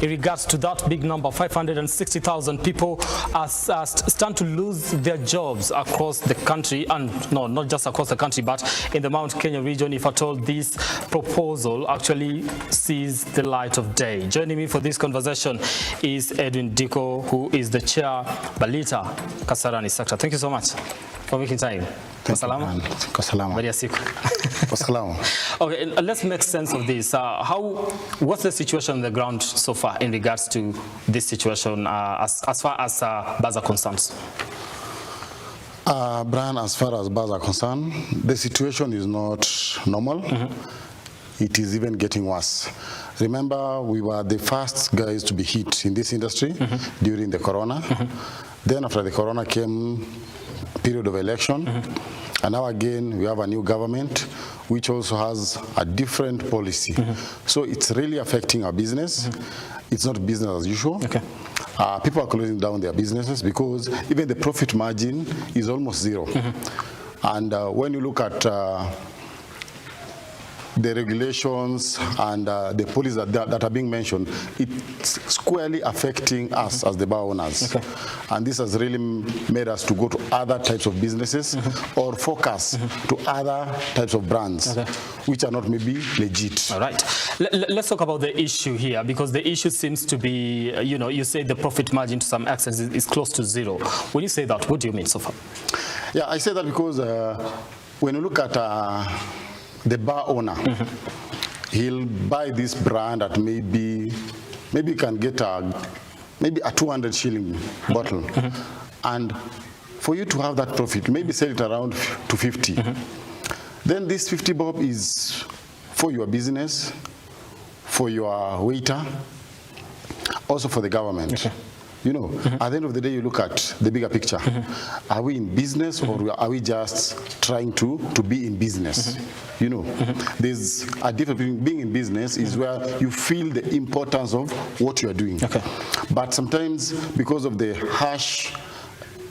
in regards to that big number, 560,000 people stand to lose their jobs across the country, and no, not just across the country, but in the Mount Kenya region, if at all this proposal actually sees the light of day. Joining me for this conversation is Edwin Diko, who is the chair, Balita Kasarani sector. Thank you so much for making time. Salama. Okay, let's make sense of this. What's the situation on the ground so far in regards to this situation as far as bars are concerned? Brian, as far as bars are concerned, the situation is not normal. It is even getting worse. Remember, we were the first guys to be hit in this industry during the corona. Then after the corona came period of election, and now again we have a new government which also has a different policy. So it's really affecting our business. It's not business as usual. Okay. People are closing down their businesses because even the profit margin is almost zero. And when you look at the regulations and the policies that are being mentioned, it's squarely affecting us as the bar owners. Okay. And this has really made us to go to other types of businesses or focus to other types of brands, which are not maybe legit. All right. Let's talk about the issue here, because the issue seems to be, you say the profit margin to some extent is close to zero. When you say that, what do you mean so far? Yeah, I say that because when you look at the bar owner, he'll buy this brand at maybe you can get maybe a 200 shilling bottle, and for you to have that profit, maybe sell it around to 50. Then this 50 bob is for your business, for your waiter, also for the government. You know, at the end of the day, you look at the bigger picture. Are we in business, or are we just trying to be in business? You know, there's a difference between being in business is where you feel the importance of what you are doing. But sometimes, because of the harsh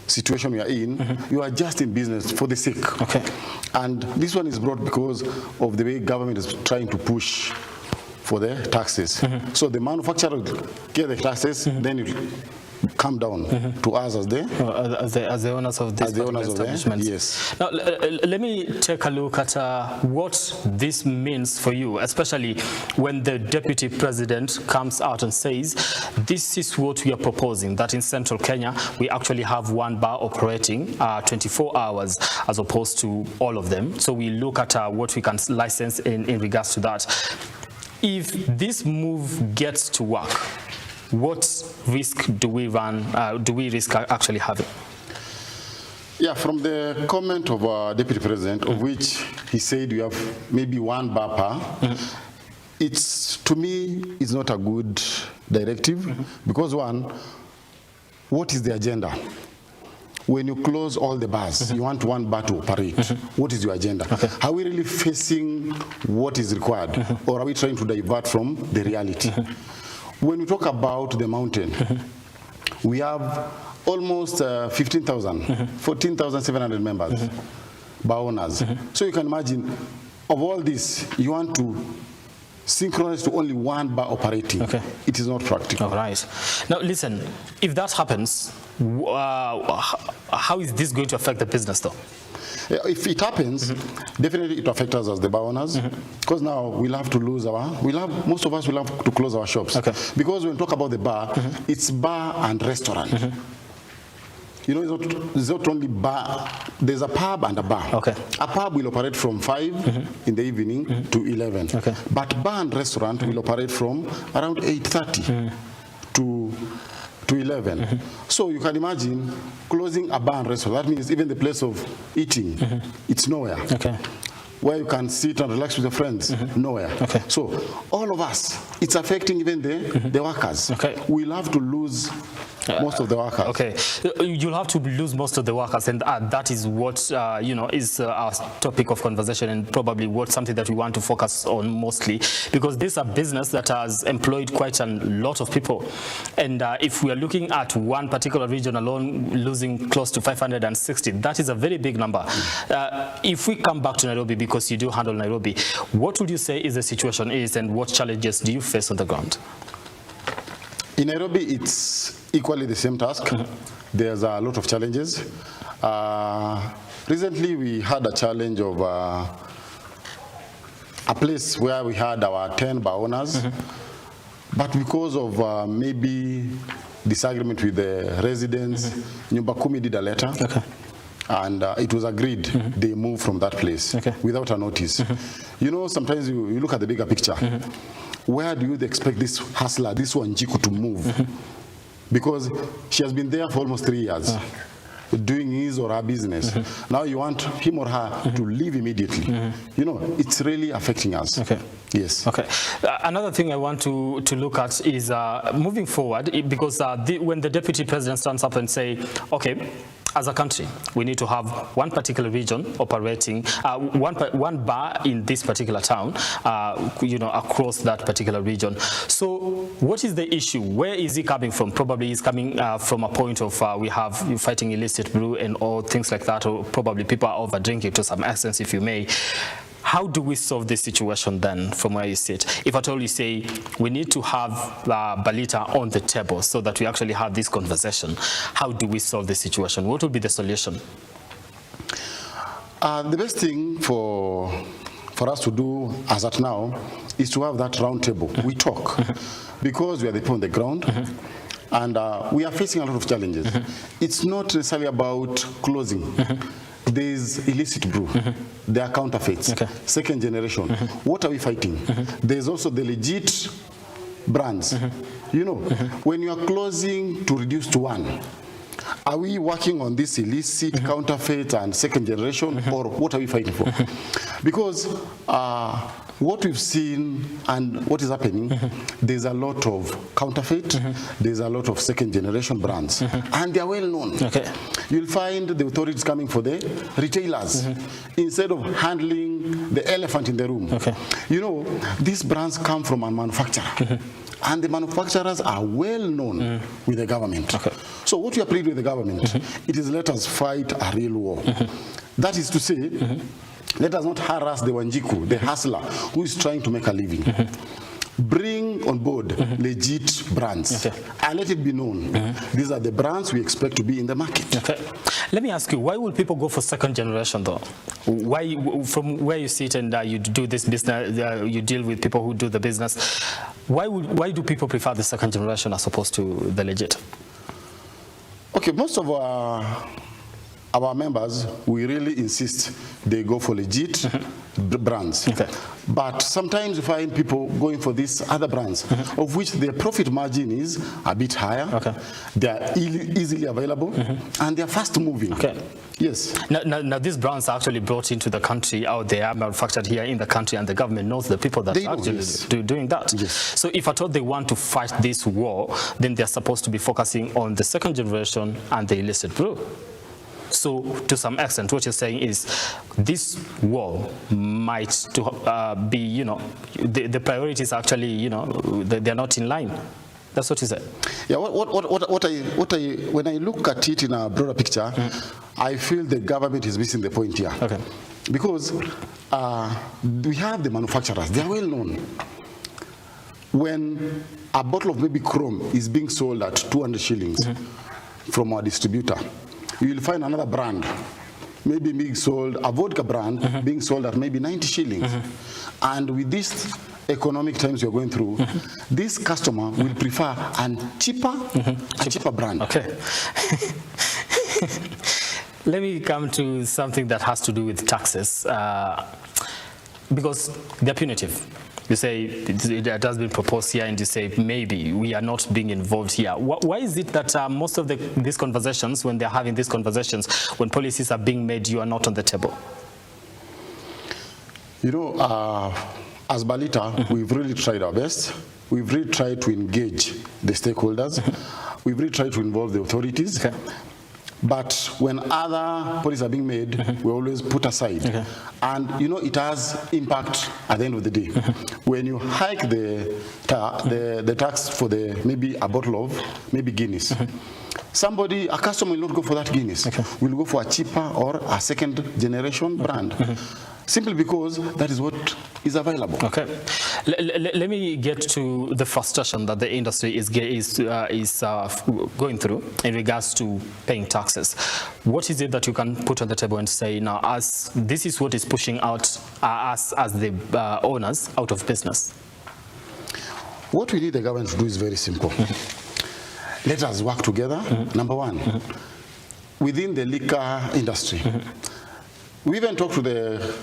situation we are in, you are just in business for the sake. And this one is brought because of the way government is trying to push for the taxes. So the manufacturer get the taxes, then it come down to us as the owners of this establishment. Yes. Now, let me take a look at what this means for you, especially when the deputy president comes out and says, this is what we are proposing, that in central Kenya, we actually have one bar operating 24 hours as opposed to all of them. So we look at what we can license in regards to that. If this move gets to work, what risk do we run? Do we risk actually having? Yeah, from the comment of our deputy president, of which he said we have maybe one bar per, it's, to me, it's not a good directive, because one, what is the agenda? When you close all the bars, you want one bar to operate. What is your agenda? Are we really facing what is required, or are we trying to divert from the reality? When we talk about the mountain, we have almost 15,000, 14,700 members, bar owners. So you can imagine, of all this, you want to synchronized to only one bar operating. It is not practical. All right. Now listen, if that happens, how is this going to affect the business though? If it happens, definitely it will affect us as the bar owners, because now we'll have to lose most of us will have to close our shops. Because when we talk about the bar, it's bar and restaurant. You know, it's not only bar. There's a pub and a bar. A pub will operate from 5 in the evening to 11. But bar and restaurant will operate from around 8:30 to 11. So you can imagine closing a bar and restaurant. That means even the place of eating, it's nowhere. Where you can sit and relax with your friends, nowhere. So all of us, it's affecting even the workers. We'll have to lose most of the workers. You'll have to lose most of the workers, and that is what is our topic of conversation, and probably something that we want to focus on mostly, because this is a business that has employed quite a lot of people, and if we are looking at one particular region alone losing close to 560, that is a very big number. If we come back to Nairobi, because you do handle Nairobi, what would you say is the situation is, and what challenges do you face on the ground? In Nairobi, it's equally the same task. There's a lot of challenges. Recently, we had a challenge of a place where we had our 10 bar owners, but because of maybe disagreement with the residents, Nyumba Kumi did a letter. And it was agreed they move from that place without a notice. You know, sometimes you look at the bigger picture. Where do you expect this hustler, this Wanjiku, to move? Because she has been there for almost 3 years, doing his or her business. Now you want him or her to leave immediately. You know, it's really affecting us. Yes. Okay. Another thing I want to look at is moving forward, because when the deputy president stands up and say, okay, as a country, we need to have one particular region operating, one bar in this particular town, you know, across that particular region. So what is the issue? Where is he coming from? Probably he's coming from a point of we have you fighting illicit brew and all things like that, or probably people are over drinking to some extent, if you may. How do we solve this situation then, from where you sit? If at all you say we need to have Balita on the table so that we actually have this conversation, how do we solve this situation? What would be the solution? The best thing for us to do as at now is to have that round table. We talk because we are the people on the ground. And we are facing a lot of challenges. It's not necessarily about closing. There's illicit brew. There are counterfeits. Second generation. What are we fighting? There's also the legit brands. You know, when you are closing to reduce to one, are we working on this illicit, counterfeit, and second generation, or what are we fighting for? Because what we've seen and what is happening, there's a lot of counterfeit, there's a lot of second generation brands, and they are well known. You'll find the authorities coming for the retailers instead of handling the elephant in the room. You know, these brands come from a manufacturer. And the manufacturers are well known with the government. So what we are pleading with the government, it is let us fight a real war. That is to say, let us not harass the Wanjiku, the hustler, who is trying to make a living. Bring on board legit brands and let it be known. These are the brands we expect to be in the market. Let me ask you, why will people go for second generation though? Why, from where you sit and you do this business, you deal with people who do the business, why do people prefer the second generation as opposed to the legit? Okay, most of our members, we really insist they go for legit brands. But sometimes you find people going for these other brands, of which their profit margin is a bit higher. They are easily available, and they are fast moving. Yes. Now these brands are actually brought into the country, out there, manufactured here in the country, and the government knows the people that are actually doing that. So if at all they want to fight this war, then they're supposed to be focusing on the second generation and the illicit brew. So, to some extent, what you're saying is this war might be, you know, the priorities actually, you know, they're not in line. That's what you said. Yeah. When I look at it in a broader picture, I feel the government is missing the point here. Because we have the manufacturers; they are well known. When a bottle of maybe Chrome is being sold at 200 shillings from our distributor, you will find another brand, maybe being sold, a vodka brand, being sold at maybe 90 shillings. And with these economic times you're going through, this customer will prefer a cheaper brand. Let me come to something that has to do with taxes, because they're punitive. You say it has been proposed here, and you say maybe we are not being involved here. Why is it that most of these conversations, when they're having these conversations, when policies are being made, you are not on the table? You know, as Balita, we've really tried our best. We've really tried to engage the stakeholders. We've really tried to involve the authorities. But when other policies are being made, we always put aside. And you know, it has impact at the end of the day. When you hike the tax for maybe a bottle of maybe Guinness, a customer will not go for that Guinness. Will go for a cheaper or a second generation brand. simply because that is what is available. Okay. Let me get to the frustration that the industry is going through in regards to paying taxes. What is it that you can put on the table and say, now, as this is what is pushing out us as the owners out of business? What we need the government to do is very simple. Let us work together, number one. Within the liquor industry, we even talked to the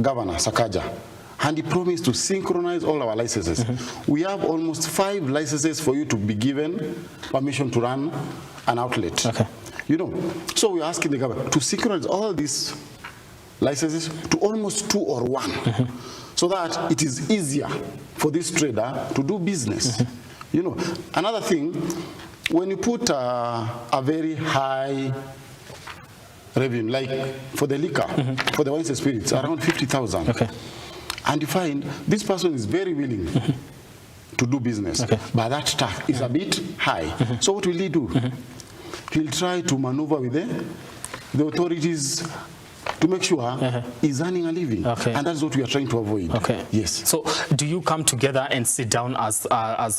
governor, Sakaja, and he promised to synchronize all our licenses. We have almost 5 licenses for you to be given permission to run an outlet. Okay. You know, so we're asking the government to synchronize all these licenses to almost 2 or 1, so that it is easier for this trader to do business. You know, another thing, when you put a very high revenue, like for the liquor, for the wines and spirits, around 50,000. Okay. And you find this person is very willing to do business, but that tax is a bit high. So what will he do? He'll try to maneuver with the authorities to make sure he's earning a living. And that's what we are trying to avoid. Yes. So do you come together and sit down as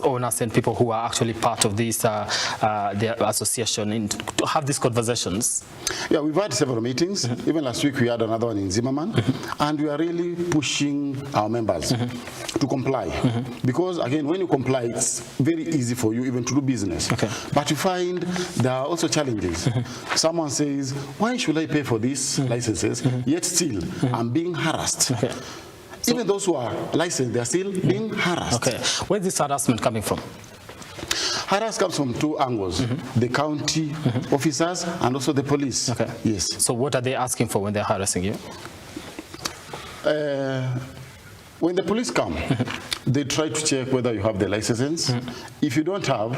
owners and people who are actually part of this their association and to have these conversations? Yeah, we've had several meetings. Even last week we had another one in Zimmerman. And we are really pushing our members to comply. Because again, when you comply, it's very easy for you even to do business. But you find there are also challenges. Someone says, why should I pay for this licenses? Yet still, I'm being harassed. So, even those who are licensed, they are still being harassed. Where's this harassment coming from? Harassment comes from 2 angles, the county officers and also the police. Yes. So what are they asking for when they're harassing you? When the police come, they try to check whether you have the license. If you don't have,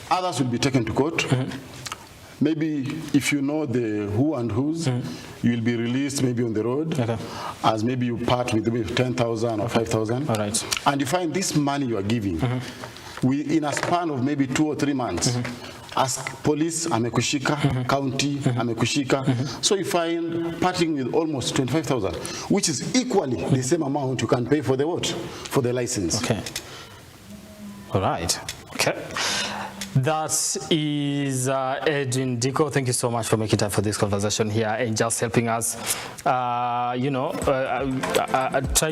others will be taken to court. Maybe if you know the who and whose, you will be released maybe on the road, as maybe you part with maybe 10,000 or 5,000. And you find this money you are giving, in a span of maybe 2 or 3 months, ask police, amekushika, county, amekushika. So you find parting with almost 25,000, which is equally the same amount you can pay for the what? For the license. All right. That is Edwin Diko. Thank you so much for making time for this conversation here and just helping us, try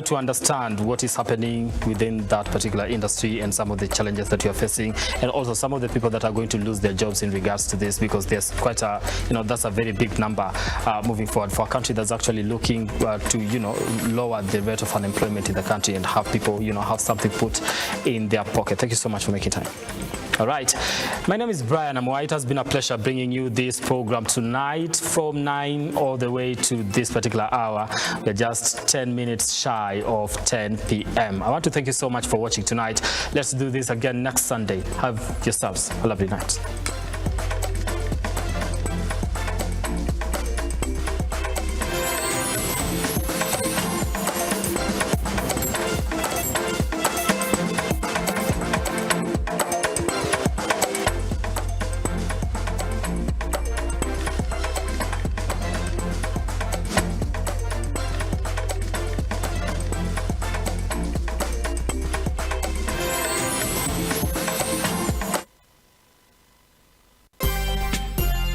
to understand what is happening within that particular industry and some of the challenges that you are facing, and also some of the people that are going to lose their jobs in regards to this, because there's quite a, that's a very big number moving forward for a country that's actually looking to, lower the rate of unemployment in the country and have people, have something put in their pocket. Thank you so much for making time. All right. My name is Brian Amwa. It has been a pleasure bringing you this program tonight from 9 all the way to this particular hour. We're just 10 minutes shy of 10 p.m. I want to thank you so much for watching tonight. Let's do this again next Sunday. Have yourselves a lovely night.